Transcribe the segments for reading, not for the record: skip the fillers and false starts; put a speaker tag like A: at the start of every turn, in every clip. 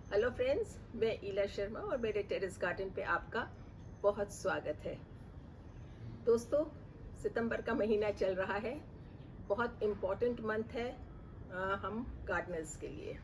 A: Hello friends, मैं ईला शर्मा और मेरे टेरेस गार्डन पे आपका बहुत स्वागत है। दोस्तों, सितंबर का महीना चल रहा है। बहुत इम्पॉर्टेंट मंथ है हम गार्डनर्स के लिए।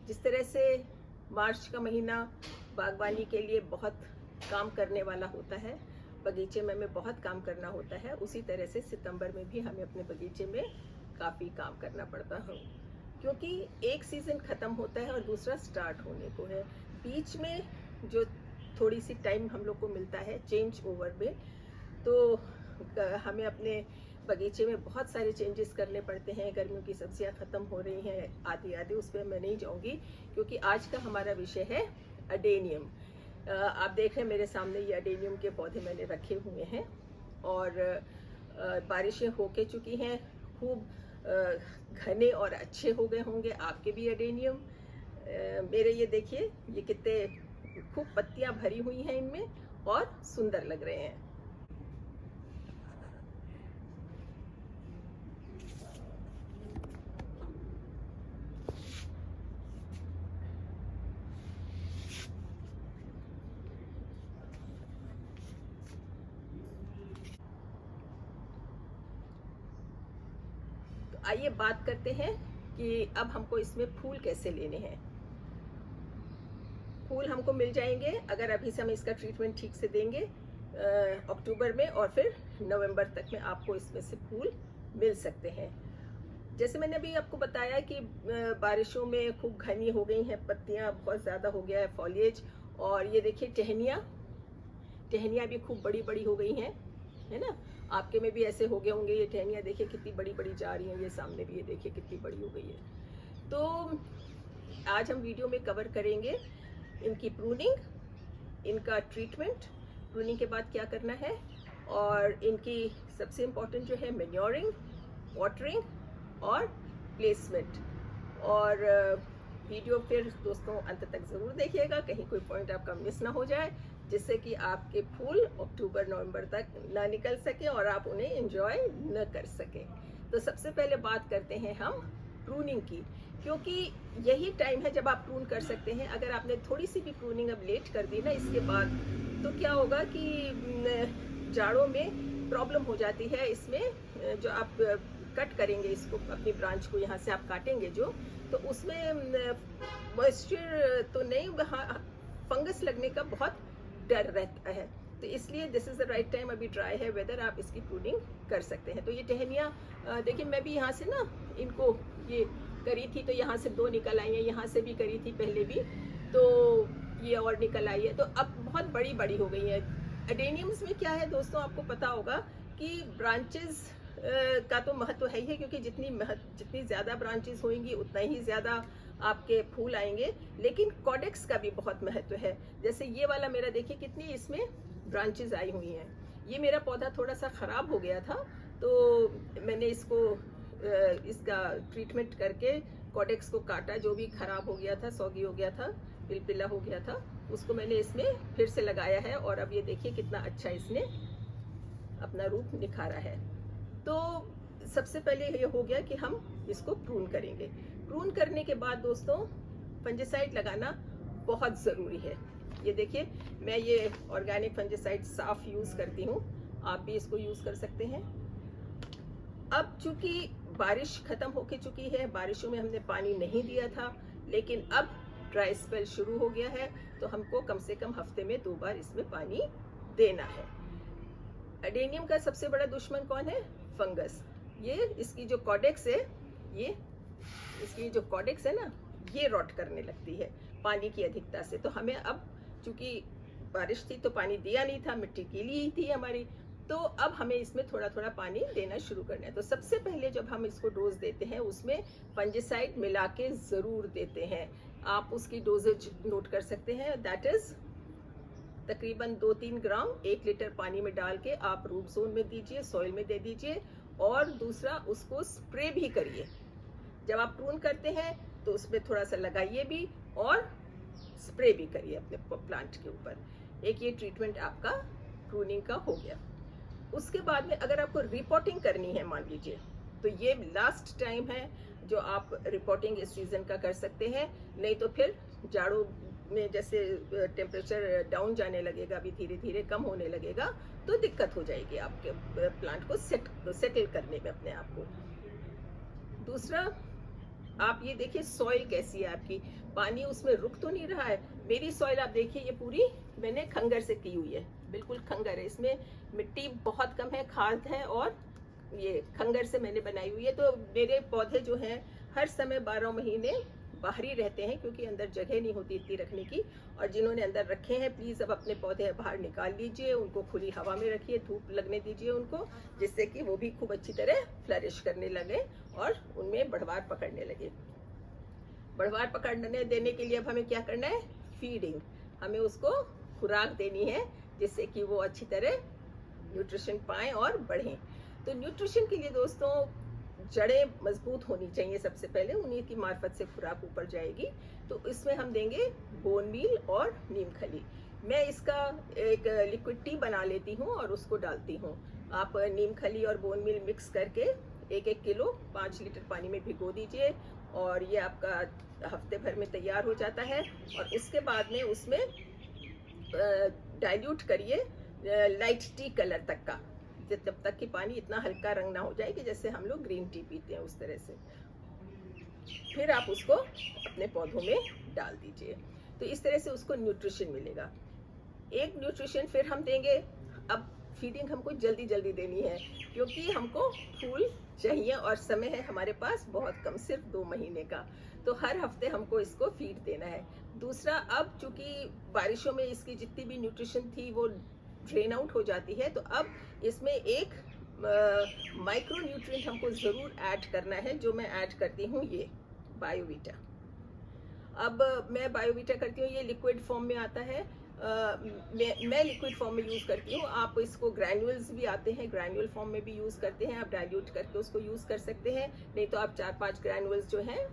A: जिस तरह से मार्च का महीना बागवानी के लिए बहुत काम करने वाला होता है, बगीचे में हमें बहुत काम करना होता है, उसी तरह से सितंबर में भी हमें अपने बगीचे में काफ़ी काम करना पड़ता है, क्योंकि एक सीज़न ख़त्म होता है और दूसरा स्टार्ट होने को है। बीच में जो थोड़ी सी टाइम हम लोग को मिलता है चेंज ओवर में, तो हमें अपने बगीचे में बहुत सारे चेंजेस करने पड़ते हैं। गर्मियों की सब्जियां ख़त्म हो रही हैं आधी आधी, उस पर मैं नहीं जाऊंगी क्योंकि आज का हमारा विषय है अडेनियम। आप देख रहे हैं मेरे सामने ये अडेनियम के पौधे मैंने रखे हुए हैं और बारिशें होके चुकी हैं, खूब घने और अच्छे हो गए होंगे आपके भी अडेनियम। मेरे ये देखिए, ये कितने खूब पत्तियां भरी हुई हैं इनमें और सुंदर लग रहे हैं। तो आइए बात करते हैं कि अब हमको इसमें फूल कैसे लेने हैं। फूल हमको मिल जाएंगे अगर अभी से हम इसका ट्रीटमेंट ठीक से देंगे अक्टूबर में, और फिर नवंबर तक में आपको इसमें से फूल मिल सकते हैं। जैसे मैंने अभी आपको बताया कि बारिशों में खूब घनी हो गई हैं पत्तियां, बहुत ज़्यादा हो गया है फॉलिएज। और ये देखिए टहनियाँ भी खूब बड़ी बड़ी हो गई हैं, है ना। आपके में भी ऐसे हो गए होंगे। ये टहनियाँ देखिए कितनी बड़ी बड़ी जा रही हैं, ये सामने भी ये देखिए कितनी बड़ी हो गई है। तो आज हम वीडियो में कवर करेंगे इनकी प्रूनिंग, इनका ट्रीटमेंट, प्रूनिंग के बाद क्या करना है, और इनकी सबसे इम्पोर्टेंट जो है मैन्योरिंग, वाटरिंग और प्लेसमेंट। और वीडियो फिर दोस्तों अंत तक ज़रूर देखिएगा, कहीं कोई पॉइंट आपका मिस ना हो जाए, जिससे कि आपके फूल अक्टूबर नवंबर तक ना निकल सके और आप उन्हें एंजॉय न कर सकें। तो सबसे पहले बात करते हैं हम प्रूनिंग की, क्योंकि यही टाइम है जब आप प्रून कर सकते हैं। अगर आपने थोड़ी सी भी प्रूनिंग अब लेट कर दी ना इसके बाद, तो क्या होगा कि जाड़ों में प्रॉब्लम हो जाती है। इसमें जो आप कट करेंगे इसको, अपनी ब्रांच को यहाँ से आप काटेंगे जो, तो उसमें मॉइस्चर तो नहीं, फंगस लगने का बहुत डर रहता है। तो इसलिए this is the right time, अभी ड्राई है वेदर, आप इसकी प्रूनिंग कर सकते हैं। तो ये टहनियाँ देखिए, मैं भी यहाँ से ना इनको ये करी थी तो यहाँ से 2 निकल आई हैं, यहाँ से भी करी थी पहले भी, तो ये और निकल आई है, तो अब बहुत बड़ी बड़ी हो गई है। अडेनियम्स में क्या है दोस्तों, आपको पता होगा कि ब्रांचेस का तो महत्व है ही है, क्योंकि जितनी ज़्यादा ब्रांचेस होंगी उतना ही ज़्यादा आपके फूल आएंगे। लेकिन कॉडेक्स का भी बहुत महत्व है। जैसे ये वाला मेरा देखिए कितनी इसमें ब्रांचेस आई हुई हैं। ये मेरा पौधा थोड़ा सा ख़राब हो गया था, तो मैंने इसका ट्रीटमेंट करके कॉडेक्स को काटा, जो भी ख़राब हो गया था, सौगी हो गया था, पिलपिला हो गया था, उसको मैंने इसमें फिर से लगाया है। और अब ये देखिए कितना अच्छा इसने अपना रूप निखारा है। तो सबसे पहले ये हो गया कि हम इसको प्रून करेंगे। प्रून करने के बाद दोस्तों फंजिसाइड लगाना बहुत ज़रूरी है। ये देखिए, मैं ये ऑर्गेनिक फंजिसाइड साफ यूज़ करती हूँ, आप भी इसको यूज़ कर सकते हैं। अब चूंकि बारिश ख़त्म होके चुकी है, बारिशों में हमने पानी नहीं दिया था, लेकिन अब ड्राई स्पेल शुरू हो गया है, तो हमको कम से कम हफ्ते में 2 बार इसमें पानी देना है। अडेनियम का सबसे बड़ा दुश्मन कौन है? फंगस। ये इसकी जो कॉडेक्स है, इसकी जो कॉडेक्स है ना, ये रॉट करने लगती है पानी की अधिकता से। तो हमें अब, चूंकि बारिश थी तो पानी दिया नहीं था, मिट्टी गीली ही थी हमारी, तो अब हमें इसमें थोड़ा थोड़ा पानी देना शुरू करना है। तो सबसे पहले जब हम इसको डोज देते हैं, उसमें फंजिसाइड मिला के ज़रूर देते हैं। आप उसकी डोजेज नोट कर सकते हैं। दैट इज़ तकरीबन 2-3 ग्राम 1 लीटर पानी में डाल के आप रूट जोन में दीजिए, सॉइल में दे दीजिए, और दूसरा उसको स्प्रे भी करिए। जब आप प्रून करते हैं तो उसमें थोड़ा सा लगाइए भी और स्प्रे भी करिए अपने प्लांट के ऊपर। एक ये ट्रीटमेंट आपका प्रूनिंग का हो गया। उसके बाद में अगर आपको रिपोर्टिंग करनी है, मान लीजिए, तो ये लास्ट टाइम है जो आप रिपोर्टिंग इस सीज़न का कर सकते हैं। नहीं तो फिर जाड़ों में जैसे टेम्परेचर डाउन जाने लगेगा, अभी धीरे धीरे कम होने लगेगा, तो दिक्कत हो जाएगी आपके प्लांट को सेटल करने में अपने आप को। दूसरा, आप ये देखिए सॉइल कैसी है आपकी, पानी उसमें रुक तो नहीं रहा है। मेरी सॉइल आप देखिए, ये पूरी मैंने खंगर से की हुई है, बिल्कुल खंगर है, इसमें मिट्टी बहुत कम है, खाद है, और ये खंगर से मैंने बनाई हुई है। तो मेरे पौधे जो हैं हर समय 12 महीने बाहर ही रहते हैं, क्योंकि अंदर जगह नहीं होती इतनी रखने की। और जिन्होंने अंदर रखे हैं, प्लीज़ अब अपने पौधे बाहर निकाल लीजिए, उनको खुली हवा में रखिए, धूप लगने दीजिए उनको, जिससे कि वो भी खूब अच्छी तरह फ्लरिश करने लगे और उनमें बढ़वार पकड़ने लगे। बढ़वार पकड़ने देने के लिए अब हमें क्या करना है? फीडिंग, हमें उसको खुराक देनी है, जिससे कि वो अच्छी तरह न्यूट्रिशन पाएँ और बढ़ें। तो न्यूट्रिशन के लिए दोस्तों, जड़ें मजबूत होनी चाहिए सबसे पहले, उन्हीं की मार्फत से खुराक ऊपर जाएगी। तो इसमें हम देंगे बोन मील और नीम खली। मैं इसका एक लिक्विड टी बना लेती हूँ और उसको डालती हूँ। आप नीम खली और बोन मील मिक्स करके 1-1 किलो 5 लीटर पानी में भिगो दीजिए, और ये आपका हफ्ते भर में तैयार हो जाता है। और उसके बाद में उसमें डाइल्यूट करिए लाइट टी कलर तक का, जब तक कि पानी इतना हल्का रंग ना हो जाए कि जैसे हम लोग ग्रीन टी पीते हैं उस तरह से। फिर आप उसको अपने पौधों में डाल दीजिए, तो इस तरह से उसको न्यूट्रिशन मिलेगा। एक न्यूट्रिशन फिर हम देंगे, अब फीडिंग हमको जल्दी जल्दी देनी है, क्योंकि हमको फूल चाहिए और समय है हमारे पास बहुत कम, सिर्फ 2 महीने का। तो हर हफ्ते हमको इसको फीड देना है। दूसरा, अब चूंकि बारिशों में इसकी जितनी भी न्यूट्रिशन थी वो ड्रेन आउट हो जाती है, तो अब इसमें एक माइक्रो न्यूट्रिएंट हमको ज़रूर ऐड करना है, जो मैं ऐड करती हूँ ये बायोवीटा। अब मैं बायोवीटा करती हूँ, ये लिक्विड फॉर्म में आता है। मैं लिक्विड फॉर्म में यूज़ करती हूँ। आप इसको ग्रैन्यूल्स भी आते हैं, ग्रैन्यूल फॉर्म में भी यूज़ करते हैं, आप डाइल्यूट करके उसको यूज़ कर सकते हैं। नहीं तो आप 4-5 ग्रैन्यूल्स जो हैं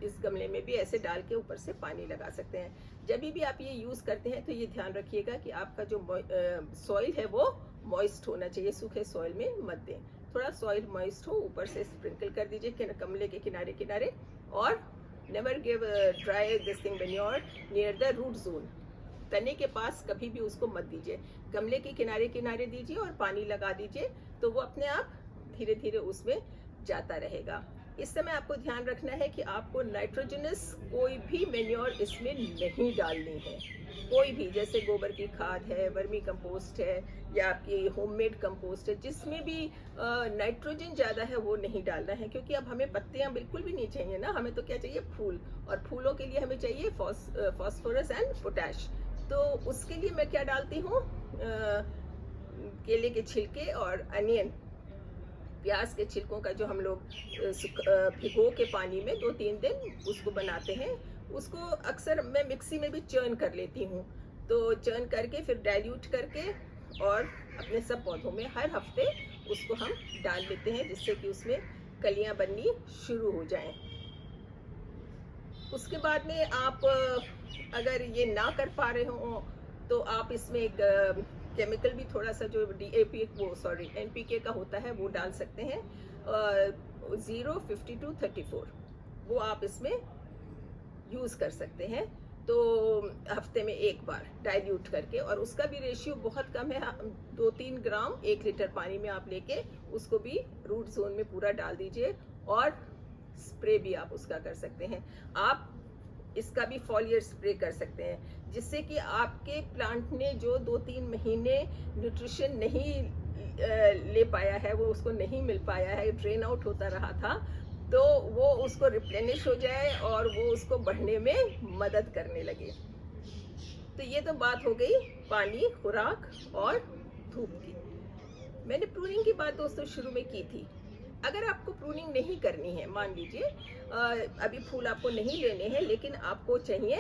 A: इस गमले में भी ऐसे डाल के ऊपर से पानी लगा सकते हैं। जब भी आप ये यूज़ करते हैं तो ये ध्यान रखिएगा कि आपका जो सॉइल है वो मॉइस्ट होना चाहिए, सूखे सॉइल में मत दें। थोड़ा सॉइल मॉइस्ट हो, ऊपर से स्प्रिंकल कर दीजिए गमले के किनारे किनारे। और never give dry this thing manure near the root zone, तने के पास कभी भी उसको मत दीजिए, गमले के किनारे किनारे दीजिए और पानी लगा दीजिए, तो वो अपने आप धीरे धीरे उसमें जाता रहेगा। इस समय आपको ध्यान रखना है कि आपको नाइट्रोजनस कोई भी मैन्योर इसमें नहीं डालनी है, कोई भी, जैसे गोबर की खाद है, वर्मी कंपोस्ट है, या आपकी होममेड कंपोस्ट है, जिसमें भी नाइट्रोजन ज़्यादा है वो नहीं डालना है, क्योंकि अब हमें पत्तियां बिल्कुल भी नहीं चाहिए ना, हमें तो क्या चाहिए? फूल, और फूलों के लिए हमें चाहिए फॉस्फोरस एंड पोटैश। तो उसके लिए मैं क्या डालती हूँ? केले के छिलके और अनियन, प्याज के छिलकों का जो हम लोग भिगो के पानी में 2-3 दिन उसको बनाते हैं, उसको अक्सर मैं मिक्सी में भी चर्न कर लेती हूँ। तो चर्न करके फिर डाइल्यूट करके और अपने सब पौधों में हर हफ्ते उसको हम डाल लेते हैं, जिससे कि उसमें कलियां बननी शुरू हो जाएं। उसके बाद में आप अगर ये ना कर पा रहे हो तो आप इसमें एक केमिकल भी थोड़ा सा, जो NPK का होता है, वो डाल सकते हैं, 0:52:34, वो आप इसमें यूज़ कर सकते हैं। तो हफ्ते में एक बार डाइल्यूट करके, और उसका भी रेशियो बहुत कम है, 2-3 ग्राम 1 लीटर पानी में आप लेके उसको भी रूट जोन में पूरा डाल दीजिए। और स्प्रे भी आप उसका कर सकते हैं, आप इसका भी फॉलियर स्प्रे कर सकते हैं, जिससे कि आपके प्लांट ने जो 2-3 महीने न्यूट्रिशन नहीं ले पाया है, वो उसको नहीं मिल पाया है, ड्रेन आउट होता रहा था, तो वो उसको रिप्लेनिश हो जाए और वो उसको बढ़ने में मदद करने लगे। तो ये तो बात हो गई पानी, खुराक और धूप की। मैंने प्रूनिंग की बात दोस्तों शुरू में की थी। अगर आपको प्रूनिंग नहीं करनी है, मान लीजिए अभी फूल आपको नहीं लेने हैं, लेकिन आपको चाहिए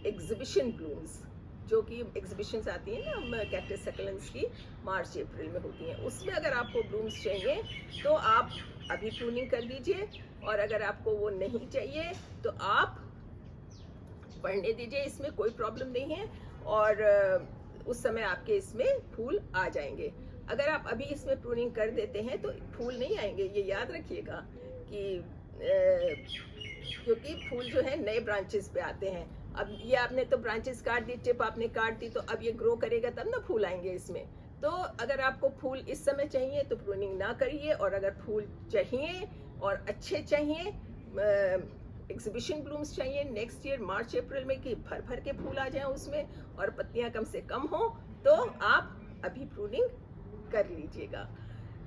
A: एग्जिबिशन ब्लूम्स, जो कि एग्जिबिशंस आती हैं ना कैक्टस सक्लेंट्स की, मार्च-अप्रैल में होती हैं, उसमें अगर आपको ब्लूम्स चाहिए तो आप अभी प्रूनिंग कर लीजिए, और अगर आपको वो नहीं चाहिए तो आप बढ़ने दीजिए, इसमें कोई प्रॉब्लम नहीं है, और उस समय आपके इसमें फूल आ जाएंगे। अगर आप अभी इसमें प्रूनिंग कर देते हैं तो फूल नहीं आएंगे, ये याद रखिएगा कि क्योंकि फूल जो है नए ब्रांचेस पे आते हैं। अब ये आपने तो ब्रांचेस काट दी, टिप आपने काट दी, तो अब ये ग्रो करेगा तब ना फूल आएंगे इसमें। तो अगर आपको फूल इस समय चाहिए तो प्रूनिंग ना करिए, और अगर फूल चाहिए और अच्छे चाहिए, एग्जीबिशन ब्लूम्स चाहिए नेक्स्ट ईयर मार्च अप्रैल में कि भर भर के फूल आ जाएं उसमें और पत्तियां कम से कम हो, तो आप अभी प्रूनिंग कर लीजिएगा।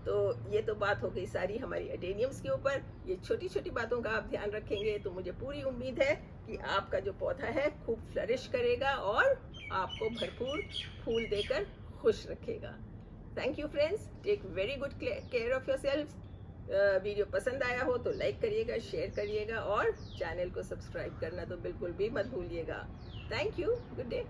A: तो ये तो बात हो गई सारी हमारी एडेनियम्स के ऊपर। ये छोटी छोटी बातों का आप ध्यान रखेंगे तो मुझे पूरी उम्मीद है कि आपका जो पौधा है खूब फ्लरिश करेगा और आपको भरपूर फूल देकर खुश रखेगा। Thank you friends, take very good care of yourself. Video पसंद आया हो तो लाइक करिएगा, शेयर करिएगा और चैनल को सब्सक्राइब करना तो बिल्कुल भी मत भूलिएगा। Thank you, good day.